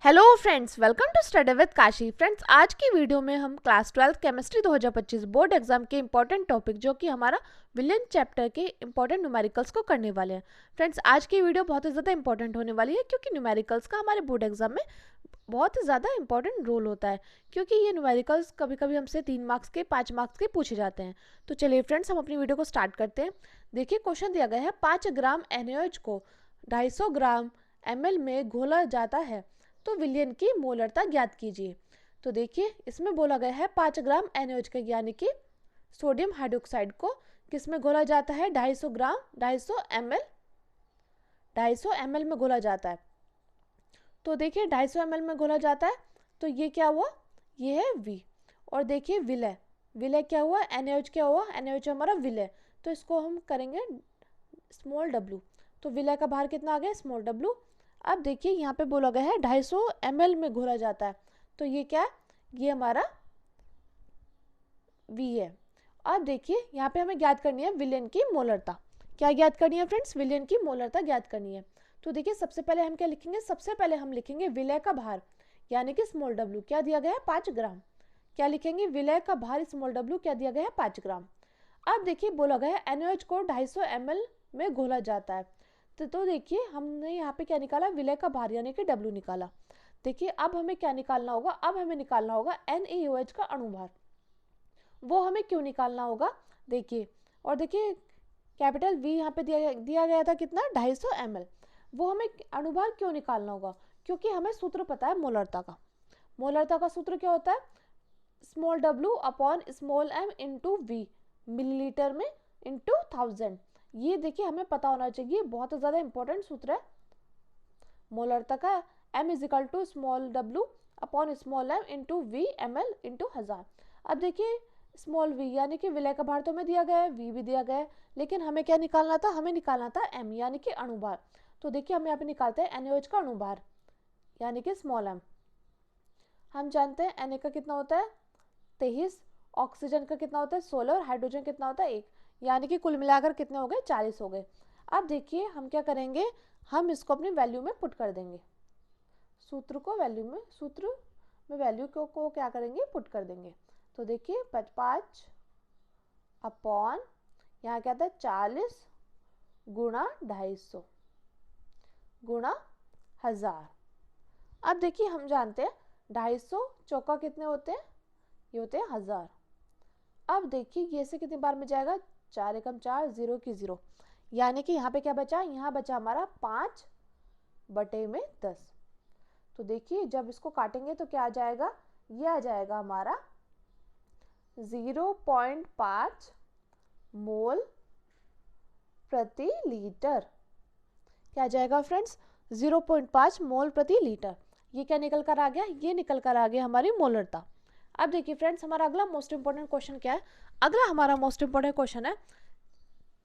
Hello friends, welcome to study with Kashi. Friends, आज की video में हम क्लास 12 केमिस्ट्री 2025 बोर्ड एग्जाम के इंपॉर्टेंट टॉपिक जो कि हमारा विलियन चैप्टर के इंपॉर्टेंट न्यूमेरिकल्स को करने वाले हैं। फ्रेंड्स, आज की वीडियो बहुत ही ज़्यादा इंपॉर्टेंट होने वाली है क्योंकि न्यूमेरिकल्स का हमारे बोर्ड एग्जाम में बहुत ही ज़्यादा इंपॉर्टेंट रोल होता है, क्योंकि ये न्यूमेरिकल्स कभी कभी हमसे 3 मार्क्स के 5 मार्क्स के पूछे जाते हैं। तो चलिए फ्रेंड्स, हम अपनी वीडियो को स्टार्ट करते हैं। देखिए, क्वेश्चन दिया गया है 5 ग्राम NaOH को 250 ग्राम ml में घोला जाता है तो विलयन की मोलरता ज्ञात कीजिए। तो देखिए, इसमें बोला गया है 5 ग्राम NaOH का यानी कि सोडियम हाइड्रोक्साइड को किस में घोला जाता है, 250 ग्राम 250 ml में घोला जाता है। तो देखिए 250 ml में घोला जाता है, तो ये क्या हुआ, ये है V। और देखिए विलय, विलय क्या हुआ, NaOH क्या हुआ, NaOH हमारा विलय, तो इसको हम करेंगे स्मॉल w। तो विलय का भार कितना आ गया, स्मॉल w। अब देखिए यहाँ पे बोला गया है 250 ml में घोला जाता है, तो ये क्या है, ये हमारा V है। अब देखिए यहाँ पे हमें ज्ञात करनी है विलयन की मोलरता। क्या ज्ञात करनी है फ्रेंड्स, विलयन की मोलरता ज्ञात करनी है। तो देखिए सबसे पहले हम क्या लिखेंगे, सबसे पहले हम लिखेंगे विलय का भार यानी कि स्मॉल w, क्या दिया गया है 5 ग्राम। क्या लिखेंगे, विलय का भार स्मॉल w क्या दिया गया है 5 ग्राम। अब देखिए बोला गया है NaOH को 250 ml में घोला जाता है, तो देखिए हमने यहाँ पे क्या निकाला, विलय का भार यानी कि W निकाला। देखिए अब हमें क्या निकालना होगा, अब हमें निकालना होगा NaOH का अणुभार। वो हमें क्यों निकालना होगा, देखिए, और देखिए कैपिटल V यहाँ पे दिया गया था कितना, 250 ml। वो हमें अणुभार क्यों निकालना होगा, क्योंकि हमें सूत्र पता है मोलरता का। मोलरता का सूत्र क्या होता है, small w upon small m into V, millilitre में इंटू 1000। ये देखिए हमें पता होना चाहिए, बहुत ज़्यादा इंपॉर्टेंट सूत्र है मोलरता का। m is equal to small w upon small m into V ml into 1000। अब देखिए स्मॉल v यानी कि विलय का भार तो हमें दिया गया है, v भी दिया गया है, लेकिन हमें क्या निकालना था, हमें निकालना था m यानी कि अणुभार। तो देखिए हम यहाँ पे निकालते हैं NaOH का अणुभार यानी कि स्मॉल m। हम जानते हैं Na का कितना होता है 23, ऑक्सीजन का कितना होता है 16 और हाइड्रोजन कितना होता है 1, यानी कि कुल मिलाकर कितने हो गए, 40 हो गए। अब देखिए हम क्या करेंगे, हम इसको अपनी वैल्यू में पुट कर देंगे, सूत्र में वैल्यू को क्या करेंगे, पुट कर देंगे। तो देखिए 5 अपॉन यहाँ क्या था 40 गुणा 250 गुणा 1000। अब देखिए हम जानते हैं 250 चौका कितने होते हैं, ये होते हैं 1000। अब देखिए ये से कितनी बार में जाएगा, 4 एकम 4, 0 की 0, यानी कि यहाँ पे क्या बचा, यहाँ बचा हमारा 5/10। तो देखिए जब इसको काटेंगे तो क्या आ जाएगा, ये आ जाएगा हमारा 0.5 मोल प्रति लीटर। क्या आ जाएगा फ्रेंड्स, 0.5 मोल प्रति लीटर। ये क्या निकल कर आ गया, ये निकल कर आ गया हमारी मोलरता। अब देखिए फ्रेंड्स, हमारा अगला मोस्ट इंपॉर्टेंट क्वेश्चन क्या है, अगला हमारा मोस्ट इंपॉर्टेंट क्वेश्चन है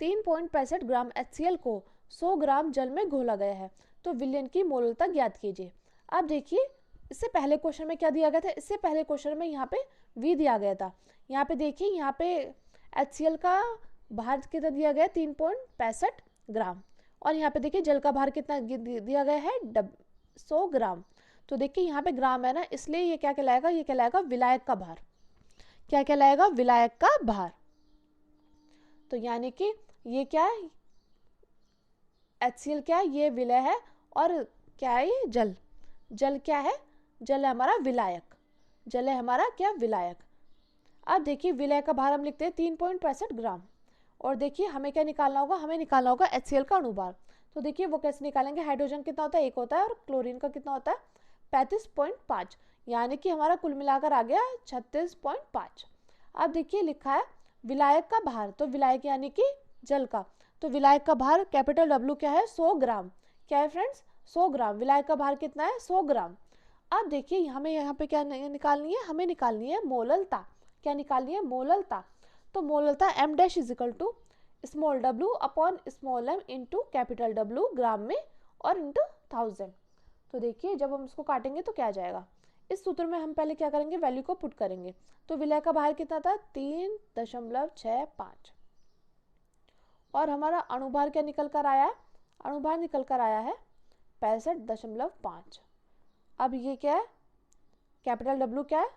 3.65 ग्राम HCl को 100 ग्राम जल में घोला गया है तो विलयन की मोलरता ज्ञात कीजिए। अब देखिए इससे पहले क्वेश्चन में क्या दिया गया था, इससे पहले क्वेश्चन में यहाँ पे V दिया गया था। यहाँ पे देखिए यहाँ पे HCl का भार कितना दिया गया 3.65 ग्राम, और यहाँ पे देखिए जल का भार कितना दिया गया है 100 ग्राम। तो देखिए यहाँ पे ग्राम है ना, इसलिए ये क्या कहलाएगा, ये कहलाएगा विलायक का भार। क्या कहलाएगा, विलायक का भार। तो यानी कि ये क्या है, HCl क्या है, ये विलय है, और क्या है ये जल, जल क्या है, जल है हमारा विलायक, जल है हमारा क्या, विलायक। अब देखिए विलय का भार हम लिखते हैं 3.65 ग्राम, और देखिए हमें क्या निकालना होगा, हमें निकालना होगा HCl का अणुभार। तो देखिए वो कैसे निकालेंगे, हाइड्रोजन कितना होता है 1 होता है, और क्लोरीन का कितना होता है 35.5, यानी कि हमारा कुल मिलाकर आ गया 36.5। अब देखिए लिखा है विलायक का भार, तो विलायक यानी कि जल का, तो विलायक का भार कैपिटल W क्या है 100 ग्राम। क्या है फ्रेंड्स, 100 ग्राम। विलायक का भार कितना है 100 ग्राम। अब देखिए हमें यहाँ पे क्या निकालनी है, हमें निकालनी है मोललता। क्या निकालनी है, मोललता। तो मोललता M dash is equal to small w upon small m into capital W gram में और इंटू 1000। तो देखिए जब हम इसको काटेंगे तो क्या आ जाएगा, इस सूत्र में हम पहले क्या करेंगे, वैल्यू को पुट करेंगे। तो विलय का भार कितना था 3.65, और हमारा अणुभार क्या निकल कर आया है, अणुभार निकल कर आया है 65.5। अब ये क्या है, कैपिटल डब्ल्यू क्या है,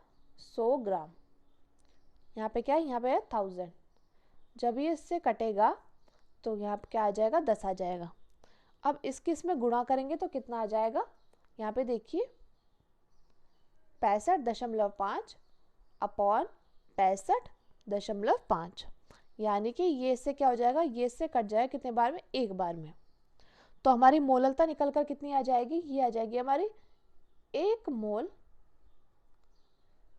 100 ग्राम। यहाँ पे क्या है, यहाँ पे है 1000। जब ये इससे कटेगा तो यहाँ पे क्या आ जाएगा, 10 आ जाएगा। अब इसकी इसमें गुणा करेंगे तो कितना आ जाएगा, यहाँ पे देखिए 65.5 अपॉन 65.5, यानी कि ये इससे क्या हो जाएगा, ये इससे कट जाएगा कितने बार में, एक बार में। तो हमारी मोललता निकल कर कितनी आ जाएगी, ये आ जाएगी हमारी 1 मोल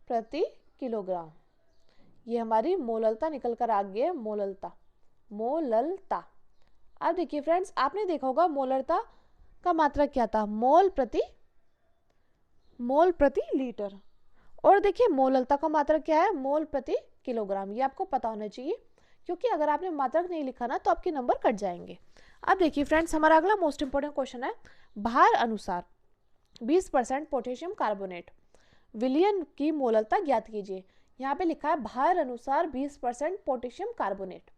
प्रति किलोग्राम। ये हमारी मोललता निकल कर आ गई है, मोललता। अब देखिए फ्रेंड्स, आपने देखा होगा मोलरता का मात्रक क्या था, मोल प्रति लीटर। और देखिए मोललता का मात्रक क्या है, मोल प्रति किलोग्राम। ये आपको पता होना चाहिए, क्योंकि अगर आपने मात्रक नहीं लिखा ना तो आपके नंबर कट जाएंगे। अब देखिए फ्रेंड्स, हमारा अगला मोस्ट इंपोर्टेंट क्वेश्चन है, भार अनुसार 20% पोटेशियम कार्बोनेट विलयन की मोललता ज्ञात कीजिए। यहाँ पे लिखा है भार अनुसार 20% पोटेशियम कार्बोनेट।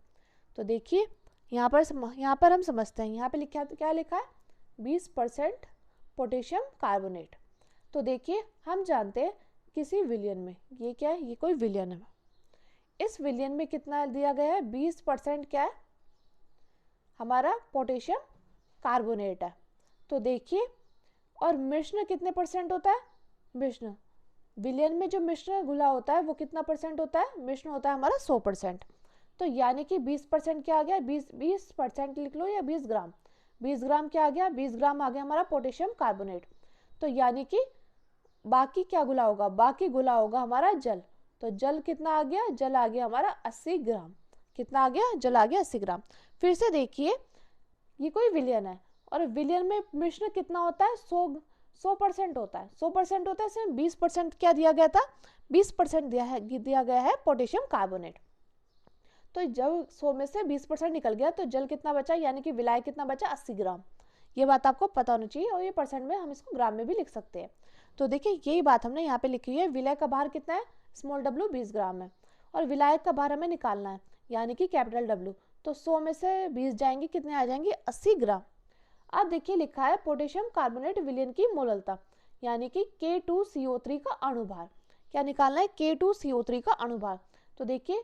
तो देखिए यहाँ पर हम समझते हैं, यहाँ पे लिखा क्या लिखा है, 20% पोटेशियम कार्बोनेट। तो देखिए हम जानते हैं किसी विलयन में, ये क्या है, ये कोई विलयन है, इस विलयन में कितना दिया गया है, 20% क्या है हमारा पोटेशियम कार्बोनेट है। तो देखिए, और मिश्रण कितने परसेंट होता है, मिश्रण विलयन में जो मिश्रण घुला होता है वो कितना परसेंट होता है, मिश्रण होता है हमारा 100%। तो यानी कि 20% क्या आ गया, 20% लिख लो या 20 ग्राम, 20 ग्राम क्या आ गया, 20 ग्राम आ गया हमारा पोटेशियम कार्बोनेट। तो यानी कि बाकी क्या घुला होगा, बाकी घुला होगा हमारा जल। तो जल कितना आ गया, जल आ गया हमारा 80 ग्राम। कितना आ गया, जल आ गया 80 ग्राम। फिर से देखिए, ये कोई विलयन है और विलयन में मिश्रण कितना होता है, 100% होता है, 100% होता है, इसमें 20% क्या दिया गया था, 20% दिया गया है पोटेशियम कार्बोनेट। तो जब 100 में से 20% निकल गया तो जल कितना बचा, यानी कि विलाय कितना बचा, 80 ग्राम। ये बात आपको पता होनी चाहिए, और ये परसेंट में हम इसको ग्राम में भी लिख सकते हैं। तो देखिए यही बात हमने यहाँ पे लिखी है, विलय का भार कितना है, स्मॉल डब्ल्यू 20 ग्राम है, और विलायक का भार हमें निकालना है, यानी कि कैपिटल डब्ल्यू। तो 100 में से 20 जाएंगे, कितने आ जाएंगे, 80 ग्राम। अब देखिए लिखा है पोटेशियम कार्बोनेट विलयन की मोललता, यानी कि K2CO3 का अणुभार। क्या निकालना है, K2CO3 का अणुभार। तो देखिए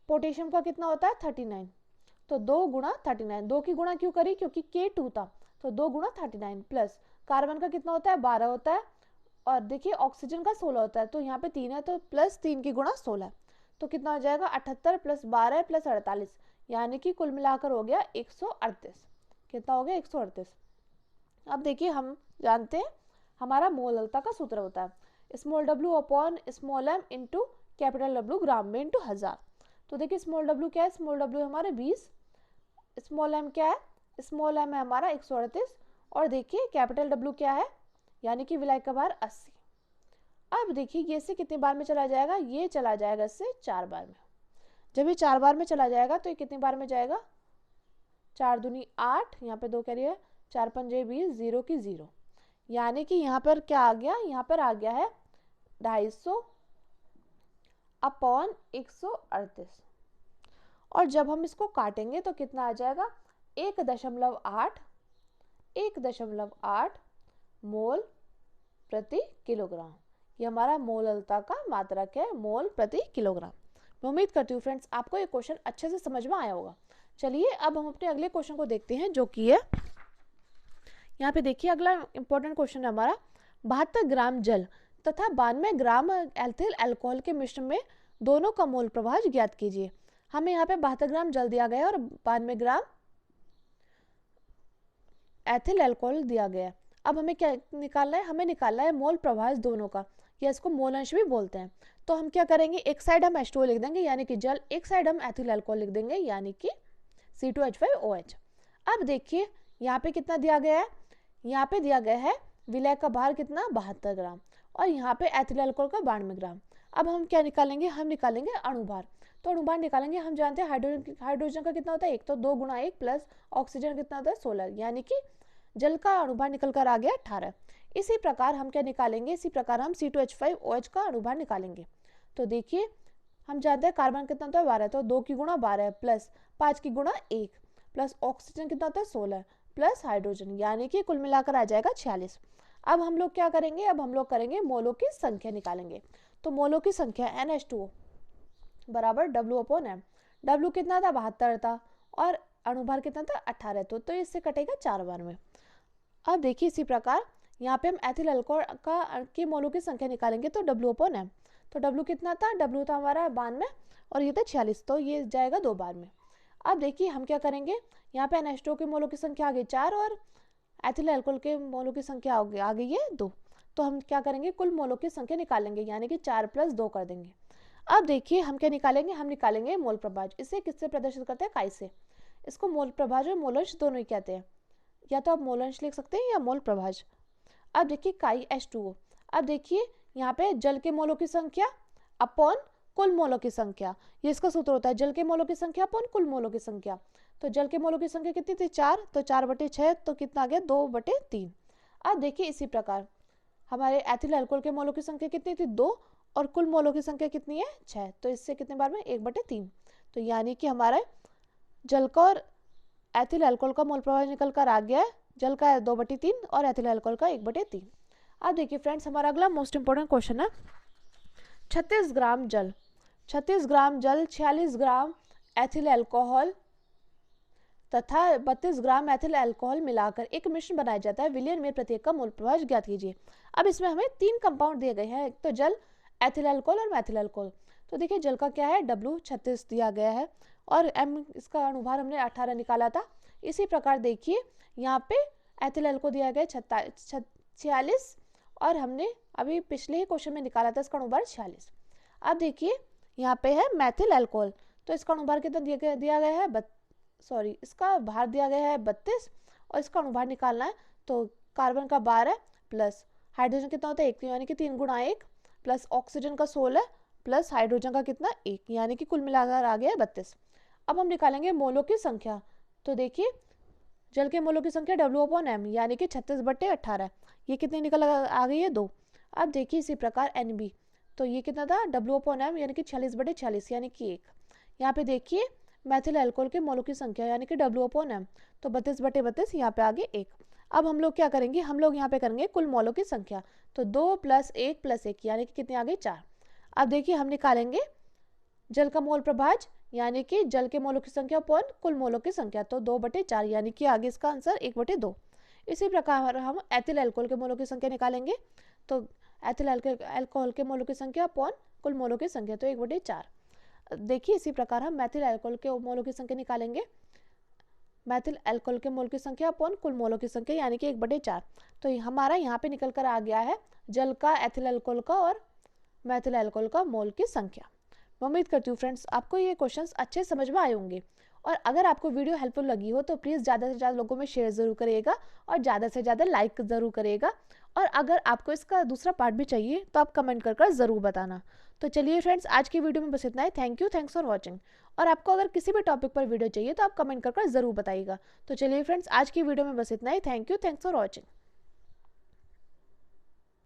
पोटेशियम का कितना होता है, 39, तो 2 गुणा 39, 2 की गुणा क्यों करी, क्योंकि K2 था, तो 2 गुणा 39 प्लस कार्बन का कितना होता है, 12 होता है, और देखिए ऑक्सीजन का 16 होता है, तो यहाँ पे 3 है, तो प्लस 3 की गुणा 16, तो कितना हो जाएगा 78 प्लस 12 प्लस 48, यानी कि कुल मिलाकर हो गया 138। कितना हो गया, 138। अब देखिए हम जानते हैं हमारा मोललता का सूत्र होता है small W upon small M into capital W gram में इंटू 1000। तो देखिए स्मॉल डब्ल्यू क्या है, स्मॉल डब्ल्यू हमारे 20, स्मॉल एम क्या है, स्मॉल एम है हमारा 138, और देखिए कैपिटल डब्ल्यू क्या है, यानी कि विलायक का भार 80। अब देखिए ये इससे कितने बार में चला जाएगा, ये चला जाएगा इससे 4 बार में। जब ये 4 बार में चला जाएगा तो ये कितने बार में जाएगा, 4 दूनी 8, यहाँ पे 2 कैरी है, 4 पंजे 20, 0 की 0, यानी कि यहाँ पर क्या आ गया, यहाँ पर आ गया है 250 अपॉन 138। और जब हम इसको काटेंगे तो कितना आ जाएगा, 1.8 मोल प्रति किलोग्राम। ये हमारा मोललता का मात्रक है, मोल प्रति किलोग्राम। मैं उम्मीद करती हूँ फ्रेंड्स आपको ये क्वेश्चन अच्छे से समझ में आया होगा। चलिए अब हम अपने अगले क्वेश्चन को देखते हैं, जो कि है यहाँ पे देखिए अगला इंपॉर्टेंट क्वेश्चन है हमारा, 72 ग्राम जल तथा 92 ग्राम एथिल अल्कोहल के मिश्रण में दोनों का मोल प्रभाव ज्ञात कीजिए। हमें यहाँ पे 72 ग्राम जल दिया गया है और 92 ग्राम एथिल अल्कोहल दिया गया है। अब हमें क्या निकालना है, हमें निकालना है मोल प्रभाव दोनों का, या इसको मोल अंश भी बोलते हैं। तो हम क्या करेंगे, एक साइड हम H2O लिख देंगे यानी कि जल, एक साइड हम एथिल अल्कोहल लिख देंगे यानी कि C2H5OH। अब देखिए यहाँ पे कितना दिया गया है, यहाँ पे दिया गया है विलय का भार कितना 72 ग्राम, और यहाँ पे एथिल अल्कोहल का 92 ग्राम। अब हम क्या निकालेंगे, हम निकालेंगे अणुभार। तो अणुभार निकालेंगे, हम जानते हैं हाइड्रोजन का कितना होता है 1, तो 2 गुणा 1 प्लस ऑक्सीजन कितना होता है 16, यानी कि जल का अणुभार निकल कर आ गया 18। इसी प्रकार हम क्या निकालेंगे, इसी प्रकार हम C2H5OH का अणुभार निकालेंगे। तो देखिए हम जानते हैं कार्बन कितना होता है 12, तो 2 की गुणा 12 प्लस 5 की गुणा 1 प्लस ऑक्सीजन कितना होता है 16 प्लस हाइड्रोजन, यानी कि कुल मिलाकर आ जाएगा 46। अब हम लोग क्या करेंगे, अब हम लोग करेंगे मोलों की संख्या निकालेंगे। तो मोलों की संख्या NH2O बराबर W/M। W कितना था, 72 था, और अणुभार कितना था, 18। तो इससे कटेगा 4 बार में। अब देखिए इसी प्रकार यहाँ पे हम एथिल अल्कोहल की मोलों की संख्या निकालेंगे। तो W/M, तो W कितना था, W था हमारा 92 और ये था 46, तो ये जाएगा 2 बार में। अब देखिए हम क्या करेंगे, यहाँ पे NH2O की मोलों की संख्या आ गई 4 और एथिल अल्कोहल के मोलों की संख्या आ गई है 2। तो हम क्या करेंगे, कुल मोलों की संख्या निकालेंगे, यानी कि 4 + 2 कर देंगे। अब देखिए हम क्या निकालेंगे, हम निकालेंगे मोल प्रभाज। इसे किससे प्रदर्शित करते हैं, काई से। इसको मोल प्रभाज और मोलंश दोनों ही कहते हैं, या तो आप मोलंश लिख सकते हैं या मोल प्रभाज। अब देखिए काई H2O। अब देखिए यहाँ पे जल के मोलों की संख्या अपॉन कुल मोलों की संख्या, ये इसका सूत्र होता है, जल के मोलों की संख्या अपॉन कुल मोलों की संख्या। तो जल के मोलों की संख्या कितनी थी, 4, तो 4/6, तो कितना आ गया, 2/3। अब देखिए इसी प्रकार हमारे एथिल अल्कोहल के मोलों की संख्या कितनी थी, 2, और कुल मोलों की संख्या कितनी है, 6। तो इससे कितने बार में, 1/3। तो यानी कि हमारा जल का और एथिल अल्कोहल का मोल प्रभाव निकल कर आ गया है, जल का 2/3 और एथिल अल्कोहल का 1/3। अब देखिए फ्रेंड्स हमारा अगला मोस्ट इंपोर्टेंट क्वेश्चन है, 36 ग्राम जल, 36 ग्राम जल 46 ग्राम एथिल अल्कोहल तथा 32 ग्राम एथिल अल्कोहल मिलाकर एक मिश्रण बनाया जाता है, विलियन में प्रत्येक का मोल प्रभाव ज्ञात कीजिए। अब इसमें हमें 3 कंपाउंड दिए गए हैं, एक तो जल, एथिल अल्कोहल और मैथिल अल्कोहल। तो देखिए जल का क्या है, W 36 दिया गया है और M इसका अणुभार हमने 18 निकाला था। इसी प्रकार देखिए यहाँ पे एथिल अल्कोहल दिया गया 46 और हमने अभी पिछले ही क्वेश्चन में निकाला था इसका अणुभार 46। अब देखिए यहाँ पे है मैथिल अल्कोहल, तो इसका अणुभार कितना दिया गया है, इसका भार दिया गया है 32 और इसका अणुभार निकालना है। तो कार्बन का 12 प्लस हाइड्रोजन कितना होता है, 1, यानी कि 3 × 1 प्लस ऑक्सीजन का 16 प्लस हाइड्रोजन का कितना, 1, यानी कि कुल मिलाकर आ गया है 32। अब हम निकालेंगे मोलों की संख्या। तो देखिए जल के मोलों की संख्या W/M, यानी कि 36/18, ये कितनी निकल आ गई है, 2। अब देखिए इसी प्रकार NB, तो ये कितना था, W/M, यानी कि 46/46, यानी कि 1। यहाँ पे देखिए मैथिल अल्कोहल के मोलों की संख्या यानी कि W/M, तो 32/32, यहाँ पे आगे 1। अब हम लोग क्या करेंगे, हम लोग यहाँ पे करेंगे कुल मोलों की संख्या। तो 2 + 1 + 1, यानी कि कितने आ गई, 4। अब देखिए हम निकालेंगे जल का मोल प्रभाज, यानी कि जल के मोलों की संख्या अपॉन कुल मोलों की संख्या। तो 2/4, यानी कि आगे इसका आंसर 1/2। इसी प्रकार हम एथिल अल्कोहल के मोलों की संख्या निकालेंगे। तो एथिल अल्कोहल के मोलों की संख्या अपॉन कुल मोलों की संख्या, तो 1/4। देखिए इसी प्रकार हम मैथिल अल्कोहल के मोलों की संख्या निकालेंगे, मैथिल अल्कोहल के मोल की संख्या अपॉन कुल मोलों की संख्या, यानी कि 1/4। तो हमारा यहाँ पे निकल कर आ गया है जल का, एथिल अल्कोहल का और मैथिल अल्कोहल का मोल की संख्या। मैं उम्मीद करती हूँ फ्रेंड्स आपको ये क्वेश्चंस अच्छे समझ में आए होंगे, और अगर आपको वीडियो हेल्पफुल लगी हो तो प्लीज़ ज़्यादा से ज़्यादा लोगों में शेयर ज़रूर करिएगा और ज़्यादा से ज़्यादा लाइक ज़रूर करिएगा। और अगर आपको इसका दूसरा पार्ट भी चाहिए तो आप कमेंट कर ज़रूर बताना। तो चलिए फ्रेंड्स आज की वीडियो में बस इतना ही। Thanks for watching. और आपको अगर किसी भी टॉपिक पर वीडियो चाहिए तो आप कमेंट कर ज़रूर बताइएगा। तो चलिए फ्रेंड्स आज की वीडियो में बस इतना ही। Thanks for watching.